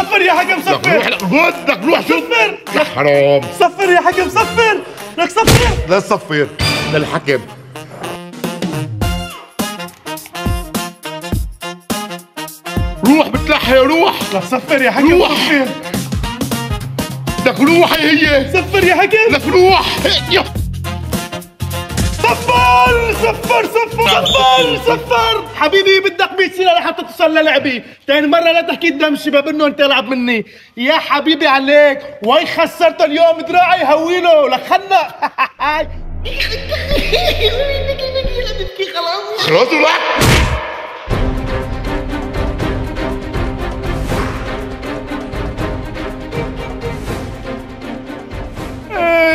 صفر يا حكم صفر. بدك روح صفر يا حرام. صفر يا حكم صفر. لك صفر. لا تصفر للحكم. روح بتلحي روح. لك صفر يا حكم صفر. لك روح هي. صفر يا حكم. لك روح. صفر صفر صفر صفر صفر. حبيبي بدك 100 سنة لحتى توصل للعبي، ثاني مرة لا تحكي دم شباب انه انت العب مني، يا حبيبي عليك، وي خسرت اليوم دراعي هويله، لك خلنا خلاص روح.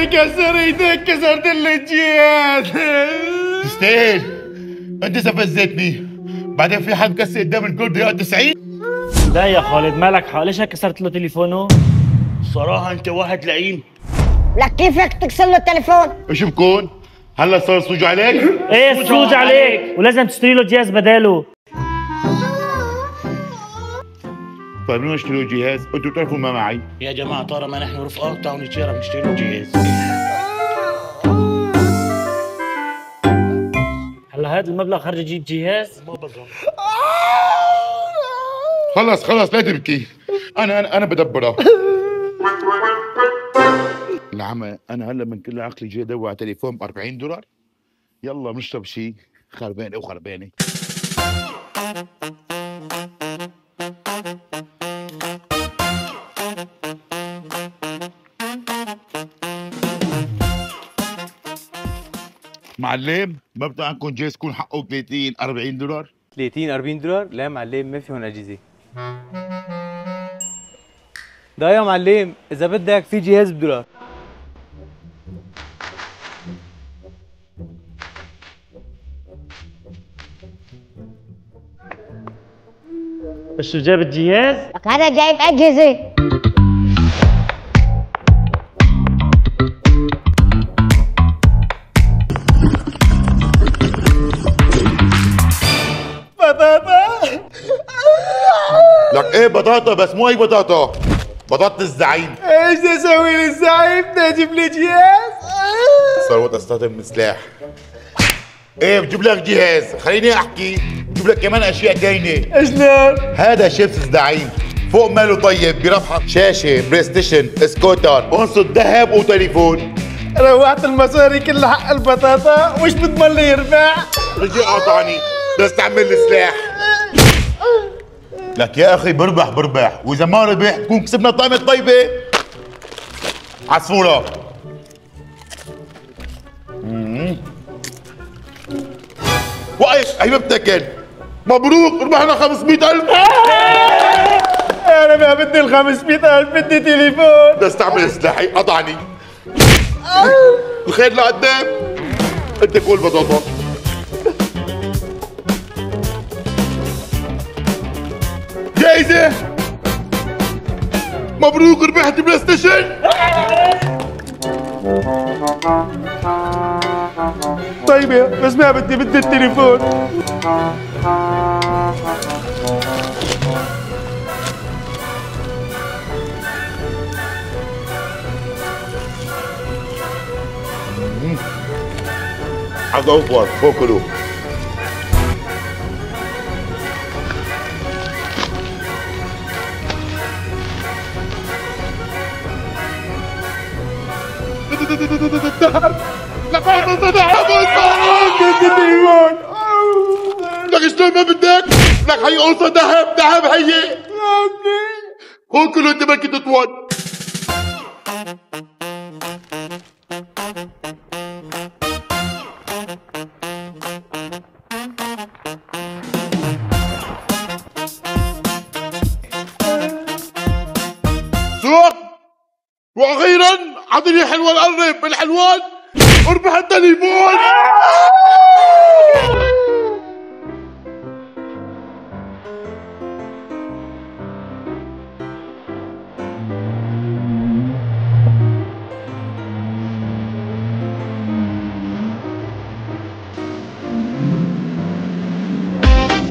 كسر ايديك، كسرت لي الجهاز. تستاهل، انت استفزتني. بعدين في حد كسر قدام الجولد يا 90. لا يا خالد مالك حق، ليش هيك كسرت له تليفونه؟ صراحة انت واحد لعين. لك كيفك تكسر له التليفون؟ ايش بكون؟ هلا صار صوج عليك؟ ايه صوج عليك، ولازم تشتري له جهاز بداله. طيب بدنا نشتري له جهاز، انتوا بتعرفوا ما معي. يا جماعة طالما نحن رفقاء تعالوا نتشارك نشتري له جهاز. هلا هذا المبلغ خرج يجيب جهاز؟ ما بظن. خلص لا تبكي، انا بدبرها. العمى انا هلا من كل عقلي جاي ادور على تليفون ب 40 دولار. يلا بنشرب شيء خربانه وخربانه. معلم ما بتاع عندكم جهاز يكون حقه 30 40 دولار؟ 30 40 دولار؟ لا معلم ما في هون اجهزه. ده يا معلم اذا بدك في جهاز بدولار. بس شو جاب الجهاز؟ لك هذا جايب اجهزه. بطاطا. لك ايه بطاطا، بس مو اي بطاطا، بطاطا الزعيم. ايش اسوي للزعيم؟ بدي اجيب لي جهاز. صار وقت استخدم سلاح. ايه بجيب لك جهاز، خليني احكي، بجيب لك كمان اشياء كاينه. شلون؟ هذا شيبس الزعيم، فوق ماله طيب برفحة شاشة، بلاي ستيشن، سكوتر، قنصة ذهب وتليفون. روحت المصاري كلها حق البطاطا، وش بتضمن لي يرفع؟ رجع قاطعني، بدي استعمل السلاح. لك يا اخي بربح، واذا ما ربح تكون كسبنا طعمة طيبة. عصفورة. وايش هي بتاكل. مبروك ربحنا 500,000. انا ما بدي ال 500,000، بدي تليفون. بدي استعمل سلاحي، قطعني. الخير لقدام. انت كل بطاطا. جايزة. مبروك ربحت بلاي ستيشن. طيب بس ما بدي التليفون. حضوفر فوكلو. لك شلون ما بدك؟ لك هي قرصة ذهب هي. هون كله انت بدك تطول. سوق. واخيرا عطيني حلوان، قرب الحلوان اربح التليفون.